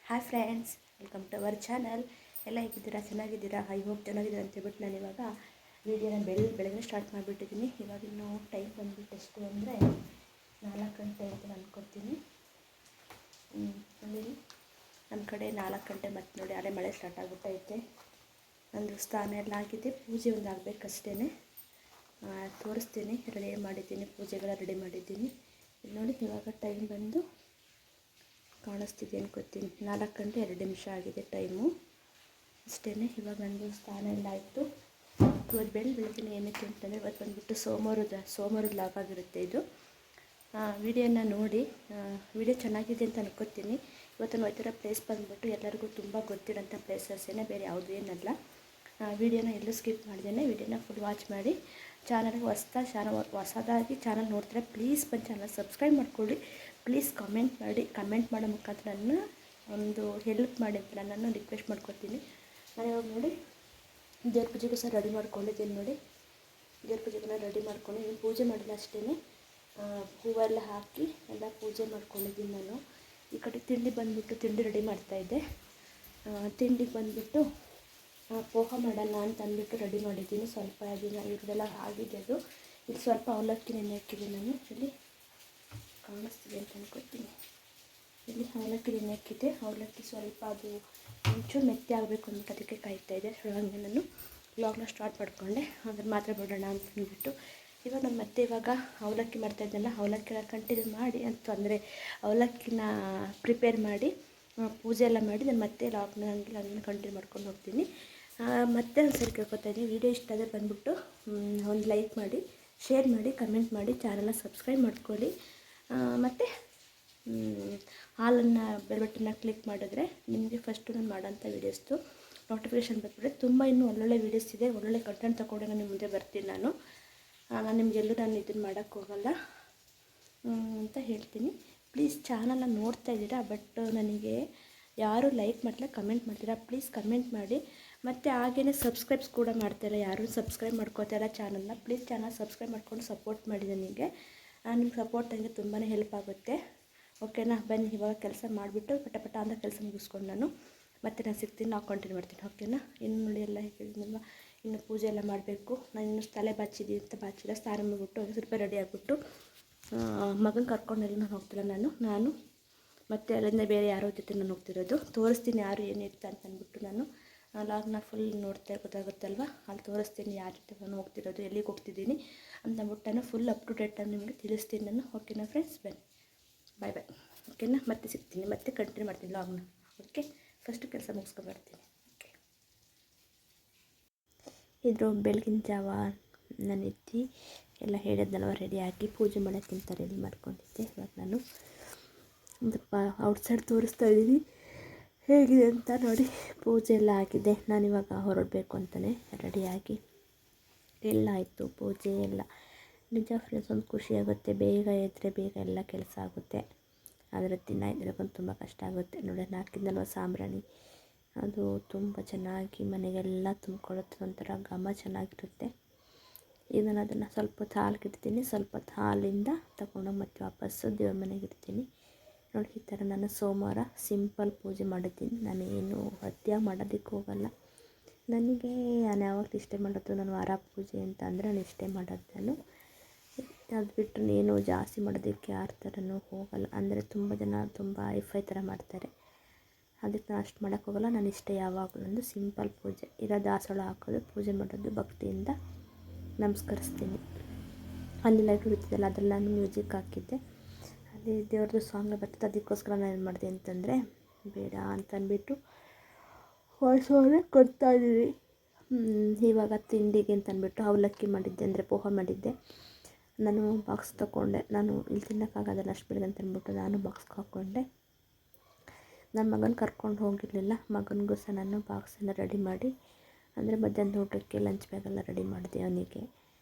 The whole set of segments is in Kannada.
Hi friends, welcome to our channel. ಎಲ್ಲ ಹೇಗಿದ್ದೀರಾ? ಚೆನ್ನಾಗಿದ್ದೀರಾ? ಐ ಹೋಪ್ ಚೆನ್ನಾಗಿದ್ದೀರಾ ಅಂತ ಹೇಳ್ಬಿಟ್ಟು ನಾನು ಇವಾಗ ವೀಡಿಯೋನ ಬೆಳಗ್ಗೆ ಸ್ಟಾರ್ಟ್ ಮಾಡಿಬಿಟ್ಟಿದ್ದೀನಿ. ಇವಾಗ ಇನ್ನು ಟೈಮ್ ಬಂದುಬಿಟ್ಟು ಎಷ್ಟು ಅಂದರೆ 4 ಗಂಟೆ ಅಂತ ಅಂದ್ಕೊತೀನಿ. ನೋಡಿ ನಮ್ಮ ಕಡೆ 4 ಗಂಟೆ ಮತ್ತು ನೋಡಿ ಅಲ್ಲೇ ಮಳೆ ಸ್ಟಾರ್ಟ್ ಆಗಿಬಿಟ್ಟೈತೆ. ನಂದು ಸ್ನಾನ ಎಲ್ಲ ಆಗಿದೆ, ಪೂಜೆ ಒಂದು ಆಗಬೇಕಷ್ಟೇ. ತೋರಿಸ್ತೀನಿ, ರೆಡಿ ಮಾಡಿದ್ದೀನಿ, ಪೂಜೆಗೆಲ್ಲ ರೆಡಿ ಮಾಡಿದ್ದೀನಿ. ನೋಡಿ ಇವಾಗ ಟೈಮ್ ಬಂದು ಕಾಣಿಸ್ತಿದೆ ಅನ್ಕೋತೀನಿ, 4 ಗಂಟೆ 2 ನಿಮಿಷ ಆಗಿದೆ ಟೈಮು ಅಷ್ಟೇ. ಇವಾಗ ನನಗೆ ಸ್ನಾನ ಎಲ್ಲ ಆಯಿತು. ಇವತ್ತು ಬೆಳಗ್ಗೆ ಏನಕ್ಕೆ ಅಂತಂದರೆ ಇವತ್ತು ಬಂದುಬಿಟ್ಟು ಸೋಮವಾರದ ಲಾಗ್ ಆಗಿರುತ್ತೆ ಇದು. ವಿಡಿಯೋನ ನೋಡಿ, ವಿಡಿಯೋ ಚೆನ್ನಾಗಿದೆ ಅಂತ ಅನ್ಕೋತೀನಿ. ಇವತ್ತು ನಾವು ಹೋಗ್ತಿರೋ ಪ್ಲೇಸ್ ಬಂದುಬಿಟ್ಟು ಎಲ್ಲರಿಗೂ ತುಂಬ ಗೊತ್ತಿರೋಂಥ ಪ್ಲೇಸಸ್ಸೇ, ಬೇರೆ ಯಾವುದೂ ಏನಲ್ಲ. ವಿಡಿಯೋನ ಎಲ್ಲೂ ಸ್ಕಿಪ್ ಮಾಡಿದ್ದೇನೆ, ವಿಡಿಯೋನ ಫುಲ್ ವಾಚ್ ಮಾಡಿ. ಚಾನಲ್ಗೆ ಹೊಸದಾಗಿ ಚಾನಲ್ ನೋಡ್ತಾರೆ, ಪ್ಲೀಸ್ ಬಂದು ಚಾನಲ್ ಸಬ್ಸ್ಕ್ರೈಬ್ ಮಾಡ್ಕೊಳ್ಳಿ. ಪ್ಲೀಸ್ ಕಮೆಂಟ್ ಮಾಡೋ ಮುಖಾಂತರ ನನ್ನ ಒಂದು ಹೆಲ್ಪ್ ಮಾಡಿ ಅಂತ ನಾನು ರಿಕ್ವೆಸ್ಟ್ ಮಾಡ್ಕೊತೀನಿ. ನಾನು ಇವಾಗ ನೋಡಿ ದೇವ್ರ ಪೂಜೆಗೂ ಸಹ ರೆಡಿ ಮಾಡ್ಕೊಂಡಿದ್ದೀನಿ. ನೋಡಿ ದೇವ್ರ ಪೂಜೆಗೆಲ್ಲ ರೆಡಿ ಮಾಡ್ಕೊಂಡು ಏನು ಪೂಜೆ ಮಾಡಿಲ್ಲ ಅಷ್ಟೇ. ಹೂವೆಲ್ಲ ಹಾಕಿ ಎಲ್ಲ ಪೂಜೆ ಮಾಡ್ಕೊಂಡಿದ್ದೀನಿ ನಾನು. ಈ ಕಡೆ ತಿಂಡಿ ರೆಡಿ ಮಾಡ್ತಾಯಿದ್ದೆ. ತಿಂಡಿಗೆ ಬಂದುಬಿಟ್ಟು ಪೋಹ ಮಾಡೋಣ ಅಂತ ಅಂದ್ಬಿಟ್ಟು ರೆಡಿ ಮಾಡಿದ್ದೀನಿ. ಸ್ವಲ್ಪ ದಿನ ಇವ್ರದ್ದೆಲ್ಲ ಆಗಿದೆ ಅದು. ಇಲ್ಲಿ ಸ್ವಲ್ಪ ಅವಲಕ್ಕಿ ನೆನೆ ಹಾಕಿದ್ದೀನಿ ನಾನು. ಇಲ್ಲಿ ಕಾಣಿಸ್ತಿದೆ ಅಂತ ಅನ್ಕೋತೀನಿ. ಇಲ್ಲಿ ಅವಲಕ್ಕಿ ನೆನೆ ಹಾಕಿದ್ದೆ. ಅವಲಕ್ಕಿ ಸ್ವಲ್ಪ ಅದು ಒಂಚೂರು ಮೆತ್ತೆ ಆಗಬೇಕು ಅಂದ್ಬಿಟ್ಟು ಅದಕ್ಕೆ ಕಾಯ್ತಾಯಿದ್ದೆ. ಹಾಗೆ ನಾನು ವ್ಲಾಗ್ನ ಸ್ಟಾರ್ಟ್ ಮಾಡಿಕೊಂಡೆ. ಅದ್ರ ಮಾತ್ರ ಬಿಡೋಣ ಅಂತ ಅಂದ್ಬಿಟ್ಟು ಇವಾಗ ನಾನು ಮತ್ತೆ ಇವಾಗ ಅವಲಕ್ಕಿ ಮಾಡ್ತಾಯಿದ್ದೆನಲ್ಲ, ಅವಲಕ್ಕಿನ ಕಂಟಿನ್ಯೂ ಮಾಡಿ ಅಂದರೆ ಅವಲಕ್ಕಿನ ಪ್ರಿಪೇರ್ ಮಾಡಿ ಪೂಜೆ ಎಲ್ಲ ಮಾಡಿ ನಾನು ಮತ್ತೆ ಲಾಗ್ನ ಹಂಗೆ ಕಂಟಿನ್ಯೂ ಮಾಡ್ಕೊಂಡು ಹೋಗ್ತೀನಿ. ಮತ್ತೆ ಒಂದು ಸರಿ ಕೇಳ್ಕೊತಾಯಿದ್ದೀನಿ, ವಿಡಿಯೋ ಇಷ್ಟ ಆದರೆ ಬಂದುಬಿಟ್ಟು ಒಂದು ಲೈಕ್ ಮಾಡಿ, ಶೇರ್ ಮಾಡಿ, ಕಮೆಂಟ್ ಮಾಡಿ, ಚಾನಲ್ನ ಸಬ್ಸ್ಕ್ರೈಬ್ ಮಾಡ್ಕೊಳ್ಳಿ. ಮತ್ತು ಹಾಲನ್ನು ಬೆಲ್ ಬಟನ್ನ ಕ್ಲಿಕ್ ಮಾಡಿದ್ರೆ ನಿಮಗೆ ಫಸ್ಟು ನಾನು ಮಾಡೋಂಥ ವೀಡಿಯೋಸ್ದು ನೋಟಿಫಿಕೇಷನ್ ಬರ್ಬಿಟ್ಟೆ. ತುಂಬ ಇನ್ನೂ ಒಳ್ಳೊಳ್ಳೆ ವೀಡಿಯೋಸ್ ಇದೆ, ಒಳ್ಳೊಳ್ಳೆ ಕಂಟೆಂಟ್ ತಗೊಂಡು ನಾನು ಮುಂದೆ ಬರ್ತೀನಿ. ನಾನು ನಿಮಗೆಲ್ಲೂ ನಾನು ಇದನ್ನು ಮಾಡೋಕ್ಕೋಗಲ್ಲ ಅಂತ ಹೇಳ್ತೀನಿ. ಪ್ಲೀಸ್ ಚಾನಲ್ನ ನೋಡ್ತಾ ಇದ್ದೀರಾ, ಬಟ್ ನನಗೆ ಯಾರು ಲೈಕ್ ಮಾಡಲ್ಲ, ಕಮೆಂಟ್ ಮಾಡ್ತೀರಾ. ಪ್ಲೀಸ್ ಕಮೆಂಟ್ ಮಾಡಿ. ಮತ್ತು ಹಾಗೆಯೇ ಸಬ್ಸ್ಕ್ರೈಬ್ಸ್ ಕೂಡ ಮಾಡ್ತಾಯಿಲ್ಲ, ಯಾರೂ ಸಬ್ಸ್ಕ್ರೈಬ್ ಮಾಡ್ಕೋತಾಯಿಲ್ಲ ಚಾನಲ್ನ. ಪ್ಲೀಸ್ ಚಾನಲ್ ಸಬ್ಸ್ಕ್ರೈಬ್ ಮಾಡ್ಕೊಂಡು ಸಪೋರ್ಟ್ ಮಾಡಿ ನನಗೆ. ನಿಮ್ಮ ಸಪೋರ್ಟ್ ನನಗೆ ತುಂಬಾ ಹೆಲ್ಪ್ ಆಗುತ್ತೆ. ಓಕೆನಾ? ಬನ್ನಿ ಇವಾಗ ಕೆಲಸ ಮಾಡಿಬಿಟ್ಟು ಪಟ ಅಂತ ಕೆಲಸ ಮುಗಿಸ್ಕೊಂಡು ನಾನು ಸಿಗ್ತೀನಿ, ನಾವು ಕಂಟಿನ್ಯೂ ಮಾಡ್ತೀನಿ. ಓಕೆನಾ? ಇನ್ನು ನೋಡಿ ಎಲ್ಲ ಹೇಳಿದ್ನಲ್ವ, ಇನ್ನು ಪೂಜೆ ಎಲ್ಲ ಮಾಡಬೇಕು. ನಾನು ಇನ್ನು ತಲೆ ಬಾಚಿದ್ದೀನಿ ಅಂತ ಬಾಚಿಲ್ಲ. ಸ್ನಾನ ಮಾಡಿಬಿಟ್ಟು ಸ್ವಲ್ಪ ರೆಡಿ ಆಗಿಬಿಟ್ಟು ಮಗನ ಕರ್ಕೊಂಡೆಲ್ಲ ನಾನು ಹೋಗ್ತಿಲ್ಲ. ನಾನು ಮತ್ತು ಅಲ್ಲಿಂದ ಬೇರೆ ಯಾರೋ ಜೊತೆ ನಾನು ಹೋಗ್ತಿರೋದು. ತೋರಿಸ್ತೀನಿ ಯಾರು ಏನಿರ್ತ ಅಂತ ಅಂದ್ಬಿಟ್ಟು ನಾನು ಲಾಗ್ನ ಫುಲ್ ನೋಡ್ತಾ ಗೊತ್ತಾಗುತ್ತಲ್ವ, ಅಲ್ಲಿ ತೋರಿಸ್ತೀನಿ ಯಾರ ಜೊತೆ ನಾನು ಹೋಗ್ತಿರೋದು, ಎಲ್ಲಿಗೆ ಹೋಗ್ತಿದ್ದೀನಿ ಅಂತ ಅಂದ್ಬಿಟ್ಟು ನಾನು ಫುಲ್ ಅಪ್ ಟು ಡೇಟ್ ನಿಮಗೆ ತಿಳಿಸ್ತೀನಿ ನಾನು. ಓಕೆನಾ ಫ್ರೆಂಡ್ಸ್? ಬನ್ನಿ, ಬಾಯ್. ಓಕೆನಾ? ಮತ್ತೆ ಸಿಗ್ತೀನಿ, ಮತ್ತೆ ಕಂಟಿನ್ಯೂ ಮಾಡ್ತೀನಿ ಲಾಗ್ನ. ಓಕೆ, ಫಸ್ಟು ಕೆಲಸ ಮುಗಿಸ್ಕೊಂಡ್ಬರ್ತೀನಿ. ಓಕೆ, ಇದ್ರ ಬೆಳಗಿನ ಜಾವ ನಾನು ಎತ್ತಿ ಎಲ್ಲ ಹೇಳಿದ್ನಲ್ವ, ರೆಡಿಯಾಗಿ ಪೂಜೆ ಮಾಡೋಕ್ಕಿಂತ ರೆಡಿ ಮಾಡ್ಕೊಂಡಿದ್ದೆ. ಇವಾಗ ನಾನು ಒಂದು ಔಟ್ಸೈಡ್ ತೋರಿಸ್ತಾ ಇದ್ದೀನಿ ಹೇಗಿದೆ ಅಂತ ನೋಡಿ. ಪೂಜೆ ಎಲ್ಲ ಆಗಿದೆ, ನಾನಿವಾಗ ಹೊರಡಬೇಕು ಅಂತಲೇ ರೆಡಿಯಾಗಿ ಎಲ್ಲ ಆಯಿತು. ಪೂಜೆ ಎಲ್ಲ ನಿಜ ಫ್ರೆಂಡ್ಸ್, ಒಂದು ಖುಷಿಯಾಗುತ್ತೆ. ಬೇಗ ಎದ್ದರೆ ಬೇಗ ಎಲ್ಲ ಕೆಲಸ ಆಗುತ್ತೆ. ಆದರೆ ದಿನ ಇದ್ರಕ್ಕೊಂದು ತುಂಬ ಕಷ್ಟ ಆಗುತ್ತೆ. ನೋಡಿ, ಹಾಕಿದ್ನಲ್ವ ಸಾಂಬ್ರಾಣಿ, ಅದು ತುಂಬ ಚೆನ್ನಾಗಿ ಮನೆಗೆಲ್ಲ ತುಂಬಿಕೊಳ್ಳುತ್ತೆ. ಒಂಥರ ಘಮ ಚೆನ್ನಾಗಿರುತ್ತೆ. ಈಗ ನಾನು ಅದನ್ನು ಸ್ವಲ್ಪ ಹೊತ್ತು ಹಾಲಿಗಿಡ್ತೀನಿ. ಸ್ವಲ್ಪ ಹೊತ್ತು ಹಾಲಿಂದ ತಗೊಂಡು ಮತ್ತೆ ವಾಪಸ್ಸು ದೇವ್ರ ಮನೆಗೆ ಇಡ್ತೀನಿ. ನೋಡಿ, ಈ ಥರ ನಾನು ಸೋಮವಾರ ಸಿಂಪಲ್ ಪೂಜೆ ಮಾಡಿದ್ದೀನಿ. ನಾನು ಏನು ಅತಿಯಾಗಿ ಮಾಡೋದಕ್ಕೆ ಹೋಗಲ್ಲ. ನನಗೆ ನಾನು ಯಾವಾಗಲೂ ಇಷ್ಟೇ ಮಾಡೋದು, ನಾನು ವಾರ ಪೂಜೆ ಅಂತ ಅಂದರೆ ನಾನು ಇಷ್ಟೇ ಮಾಡೋದು. ನಾನು ಅದು ಬಿಟ್ಟು ಏನು ಜಾಸ್ತಿ ಮಾಡೋದಕ್ಕೆ ಯಾರ ಥರನೂ ಹೋಗಲ್ಲ. ಅಂದರೆ ತುಂಬ ಜನ ತುಂಬ ಐಫೈ ಥರ ಮಾಡ್ತಾರೆ, ಅದಕ್ಕೆ ನಾನು ಅಷ್ಟು ಮಾಡೋಕ್ಕೋಗಲ್ಲ. ನಾನು ಇಷ್ಟೇ ಯಾವಾಗಲೂ ಒಂದು ಸಿಂಪಲ್ ಪೂಜೆ, ಇರೋ ದಾಸವಾಳ ಹಾಕೋದು, ಪೂಜೆ ಮಾಡೋದು, ಭಕ್ತಿಯಿಂದ ನಮಸ್ಕರಿಸ್ತೀನಿ. ಅಲ್ಲಿ ಲೈಟ್ ಉಳಿತಿದ್ದಲ್ಲ, ಅದ್ರಲ್ಲಿ ನಾನು ಮ್ಯೂಸಿಕ್ ಹಾಕಿದ್ದೆ. ಅಲ್ಲಿ ದೇವ್ರದ್ದು ಸಾಂಗ್ ಬರ್ತದೆ, ಅದಕ್ಕೋಸ್ಕರ ನಾನು ಏನು ಮಾಡಿದೆ ಅಂತಂದರೆ ಬೇಡ ಅಂತ ಅಂದ್ಬಿಟ್ಟು ವಾಯ್ಸ್ ಓವರೇ ಕೊಡ್ತಾಯಿದ್ದೀನಿ. ಇವಾಗ ತಿಂಡಿಗೆ ಅಂತ ಅಂದ್ಬಿಟ್ಟು ಅವಲಕ್ಕಿ ಮಾಡಿದ್ದೆ, ಅಂದರೆ ಪೋಹ ಮಾಡಿದ್ದೆ. ನಾನು ಬಾಕ್ಸ್ ತೊಗೊಂಡೆ. ನಾನು ಇಲ್ಲಿ ತಿನ್ನೋಕ್ಕಾಗೋದಲ್ಲ ಅಷ್ಟು ಬೆಳಗ್ಗೆ ಅಂತ ಅಂದ್ಬಿಟ್ಟು ನಾನು ಬಾಕ್ಸ್ಗೆ ಹಾಕ್ಕೊಂಡೆ. ನನ್ನ ಮಗನ ಕರ್ಕೊಂಡು ಹೋಗಿರಲಿಲ್ಲ, ಮಗನಿಗೂ ಸಹ ನಾನು ಬಾಕ್ಸೆಲ್ಲ ರೆಡಿ ಮಾಡಿ, ಅಂದರೆ ಮಧ್ಯಾಹ್ನದ ಊಟಕ್ಕೆ ಲಂಚ್ ಬ್ಯಾಗೆಲ್ಲ ರೆಡಿ ಮಾಡಿದೆ. ಅವನಿಗೆ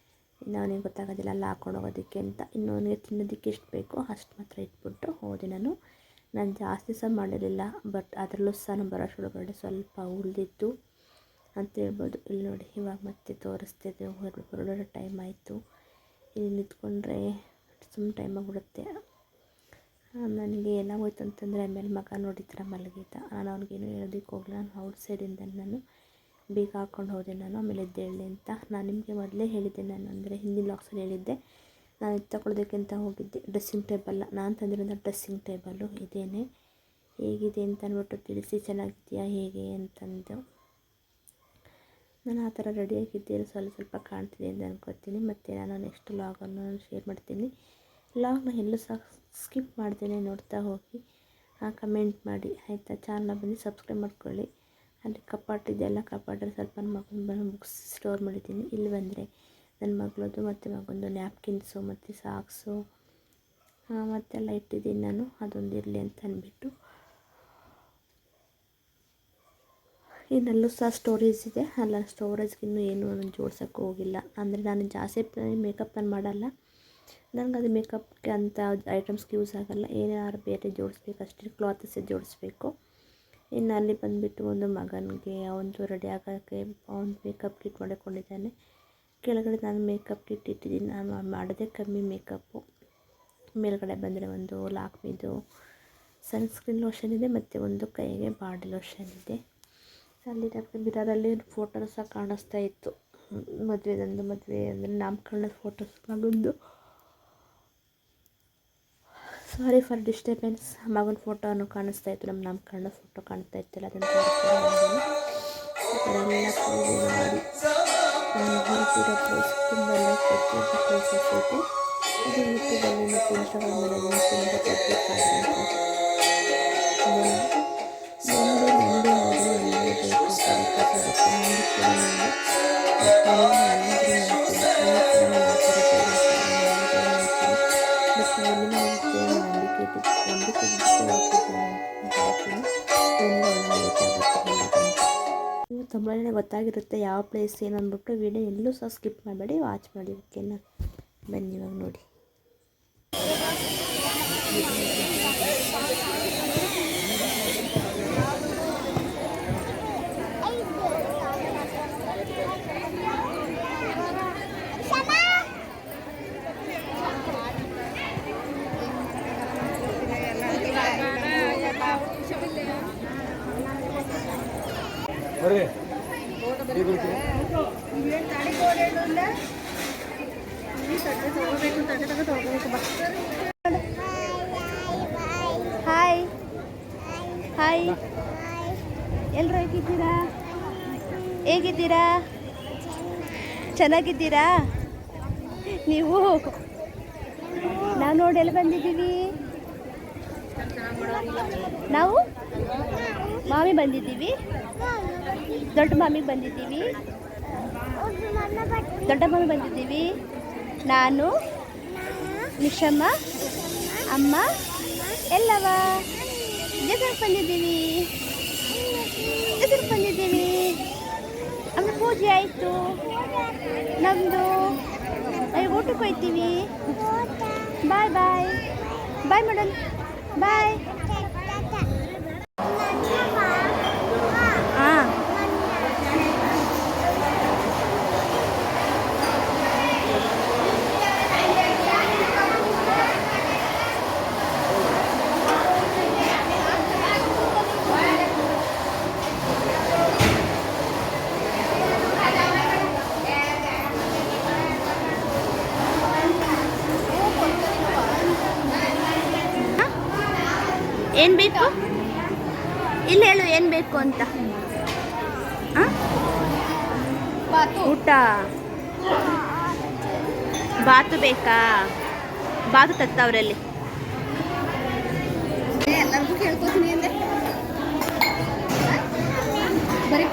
ಇನ್ನು ಅವನಿಗೆ ಗೊತ್ತಾಗೋದಿಲ್ಲ ಎಲ್ಲ ಹಾಕ್ಕೊಂಡು ಹೋಗೋದಕ್ಕೆ ಅಂತ. ಇನ್ನು ಅವನಿಗೆ ತಿನ್ನೋದಕ್ಕೆ ಎಷ್ಟು ಬೇಕೋ ಅಷ್ಟು ಮಾತ್ರ ಇಟ್ಬಿಟ್ಟು ಹೋದೆ ನಾನು. ಜಾಸ್ತಿ ಸಹ ಮಾಡಿರಲಿಲ್ಲ, ಬಟ್ ಅದರಲ್ಲೂ ಸಹ ನಮ್ಮ ಬರೋಷ್ಟೊಳಗಡೆ ಸ್ವಲ್ಪ ಉಳಿದಿತ್ತು ಅಂತ ಹೇಳ್ಬೋದು. ಇಲ್ಲಿ ನೋಡಿ, ಇವಾಗ ಮತ್ತೆ ತೋರಿಸ್ತಿದ್ದೆ. ಹೊರಡೋ ಟೈಮ್ ಆಯಿತು. ಇಲ್ಲಿ ನಿಂತ್ಕೊಂಡ್ರೆ ಸುಮ್ಮನೆ ಟೈಮ್ ಆಗಿಬಿಡುತ್ತೆ. ನನಗೆ ಏನಾಗೋಯ್ತು ಅಂತಂದರೆ ಆಮೇಲೆ ಮಗ ನೋಡಿ ಥರ ಮಲಗಿದ್ದ. ನಾನು ಅವ್ನಿಗೇನು ಹೇಳೋದಕ್ಕೆ ಹೋಗಲಿಲ್ಲ. ನಾನು ಔಟ್ ಸೈಡಿಂದ ನಾನು ಬೀಗ ಹಾಕ್ಕೊಂಡು ಹೋದೆ. ಆಮೇಲೆ ಎದ್ದೇಳಲಿ ಅಂತ ನಾನು ನಿಮಗೆ ಮೊದಲೇ ಹೇಳಿದ್ದೆ. ನಾನು ಅಂದರೆ ಹಿಂದಿನ ಲಾಕ್ಸಲ್ಲಿ ಹೇಳಿದ್ದೆ, ನಾನು ಇದು ತಗೊಳ್ಳೋದಕ್ಕಿಂತ ಹೋಗಿದ್ದೆ. ಡ್ರೆಸ್ಸಿಂಗ್ ಟೇಬಲ್ ನಾನು ತಂದಿರೋದು ಡ್ರೆಸ್ಸಿಂಗ್ ಟೇಬಲ್ಲು ಇದೇನೆ. ಹೇಗಿದೆ ಅಂತ ಅಂದ್ಬಿಟ್ಟು ತಿಳಿಸಿ, ಚೆನ್ನಾಗಿದೆಯಾ ಹೇಗೆ ಅಂತಂದು. ನಾನು ಆ ಥರ ರೆಡಿಯಾಗಿದ್ದೆ, ಸ್ವಲ್ಪ ಕಾಣ್ತಿದೆ ಅಂತ ಅನ್ಕೋತೀನಿ. ಮತ್ತು ನಾನು ನೆಕ್ಸ್ಟ್ ಲಾಗನ್ನು ಶೇರ್ ಮಾಡ್ತೀನಿ. ಲಾಗ್ನ ಎಲ್ಲೂ ಸಹ ಸ್ಕಿಪ್ ಮಾಡ್ದೇನೆ ನೋಡ್ತಾ ಹೋಗಿ ಕಮೆಂಟ್ ಮಾಡಿ ಆಯಿತಾ. ಚಾನಲ್ನ ಬಂದು ಸಬ್ಸ್ಕ್ರೈಬ್ ಮಾಡ್ಕೊಳ್ಳಿ. ಅಲ್ಲಿ ಕಪಾಟ್ ಇದೆಯಲ್ಲ, ಕಪಾಟಲ್ಲಿ ಸ್ವಲ್ಪ ನನ್ನ ಮಗನ ಬಂದು ಬುಕ್ಸ್ ಸ್ಟೋರ್ ಮಾಡಿದ್ದೀನಿ. ಇಲ್ಲಿ ಬಂದರೆ ನನ್ನ ಮಗಳದು ಮತ್ತು ಮಗಂದು ನ್ಯಾಪ್ಕಿನ್ಸು ಮತ್ತು ಸಾಕ್ಸು ಮತ್ತೆಲ್ಲ ಇಟ್ಟಿದ್ದೀನಿ ನಾನು. ಅದೊಂದು ಇರಲಿ ಅಂತ ಅಂದ್ಬಿಟ್ಟು ಇನ್ನೆಲ್ಲೂ ಸಹ ಸ್ಟೋರೇಜ್ ಇದೆ. ಅಲ್ಲ ಸ್ಟೋರೇಜ್ಗೆ ಇನ್ನೂ ಏನು ಜೋಡ್ಸೋಕ್ಕೆ ಹೋಗಿಲ್ಲ. ಅಂದರೆ ನಾನು ಜಾಸ್ತಿ ಮೇಕಪ್ ನಾನು ಮಾಡಲ್ಲ. ನನಗದು ಮೇಕಪ್ಗೆ ಅಂತ ಐಟಮ್ಸ್ಗೆ ಯೂಸ್ ಆಗೋಲ್ಲ. ಏನಾದ್ರು ಬೇರೆ ಜೋಡಿಸ್ಬೇಕು ಅಷ್ಟೇ, ಕ್ಲಾತಸ್ಸೇ ಜೋಡಿಸ್ಬೇಕು. ಇನ್ನು ಅಲ್ಲಿ ಬಂದುಬಿಟ್ಟು ಒಂದು ಮಗನಿಗೆ ಅವನು ರೆಡಿ ಆಗೋಕ್ಕೆ ಅವ್ನು ಮೇಕಪ್ ಕಿಟ್ ಮಾಡಿಕೊಂಡಿದ್ದಾನೆ. ಕೆಳಗಡೆ ನಾನು ಮೇಕಪ್ ಕಿಟ್ ಇಟ್ಟಿದ್ದೀನಿ. ನಾನು ಮಾಡೋದೇ ಕಮ್ಮಿ ಮೇಕಪ್ಪು. ಮೇಲ್ಗಡೆ ಬಂದರೆ ಒಂದು ಲಾಕ್ಮಿದು ಸನ್ಸ್ಕ್ರೀನ್ ಲೋಷನ್ ಇದೆ ಮತ್ತು ಒಂದು ಕೈಗೆ ಬಾಡಿ ಲೋಷನ್ ಇದೆ. ಅಲ್ಲಿ ಮಿರರಲ್ಲಿ ಫೋಟೋ ಸಹ ಕಾಣಿಸ್ತಾ ಇತ್ತು. ಮದುವೆ ಅಂದರೆ ನಾಮಕರಣದ ಫೋಟೋಸ್ ಮಗಂದು. Sorry for disturbance. ಮಗನ ಫೋಟೋನು ಕಾಣಿಸ್ತಾ ಇತ್ತು, ನಮ್ಮ ನಾಮಕರಣ ಫೋಟೋ ಕಾಣ್ತಾ ಇತ್ತಿಲ್ಲ. ಅದನ್ನು ಎಲ್ಲ ಪೂಜೆ ಮಾಡಿ ನಾನು ಹೊರಟಿರೋ ಪ್ಲೇಸ್ ತುಂಬ ಪ್ರತಿಯೊಂದು ಪ್ಲೇಸಸ್ ಐತೆ. ಇದು ಯೂಟ್ಯೂಬಲ್ಲಿ ಮತ್ತು ಇನ್ಸ್ಟಾಗ್ರಾಮಲ್ಲಿ ತುಂಬ ಪಬ್ಲಿಕ್ ಆಗಿರುವಂಥದ್ದು. ನಂದಿ ಹೋದರೆ ಎಲ್ಲರೂ ಬೇಕಾಗುತ್ತೆ ನಂದಿ ಕೂಡ ತುಂಬಾ ಗೊತ್ತಾಗಿರುತ್ತೆ ಯಾವ ಪ್ಲೇಸ್ ಏನು ಅಂದ್ಬಿಟ್ಟು. ವಿಡಿಯೋ ಎಲ್ಲೂ ಸಹ ಸ್ಕಿಪ್ ಮಾಡಬೇಡಿ, ವಾಚ್ ಮಾಡಿ. ಓಕೆನಾ, ಬನ್ನಿ ಇವಾಗ ನೋಡಿ. ಹಾಯ್ ಹಾಯ್, ಎಲ್ಲರೂ ಹೇಗಿದ್ದೀರಾ? ಚೆನ್ನಾಗಿದ್ದೀರಾ? ನೀವು ನಾವು ನೋಡಿ ಎಲ್ಲಿ ಬಂದಿದ್ದೀವಿ? ನಾವು ಮಾಮಿ ಬಂದಿದ್ದೀವಿ, ದೊಡ್ಡ ಮಾಮಿಗೆ ಬಂದಿದ್ದೀವಿ, ದೊಡ್ಡ ಮಾಮಿ ಬಂದಿದ್ದೀವಿ. ನಾನು, ನಿಶಮ್ಮ, ಅಮ್ಮ ಎಲ್ಲವ ಎದುರಿಗೆ ಬಂದಿದ್ದೀವಿ. ಆಮೇಲೆ ಪೂಜೆ ಆಯಿತು ನಮ್ಮದು. ಊಟಕ್ಕೆ ಹೋಗ್ತೀವಿ. ಬಾಯ್ ಬಾಯ್ ಬಾಯ್ ಮೇಡಮ್, ಬಾಯ್. ಹಾಂ, ಏನು ಬೇಕು ಇಲ್ಲಿ ಹೇಳು, ಏನು ಬೇಕು ಅಂತ. ಊಟ ಬಾತು ಬೇಕಾ? ಬಾತು ತತ್ತವ್ರಲ್ಲಿ ಎಲ್ಲರಿಗೂ ಕೇಳ್ಕೊತೀನಿ ಅಂದರೆ ಬರೀ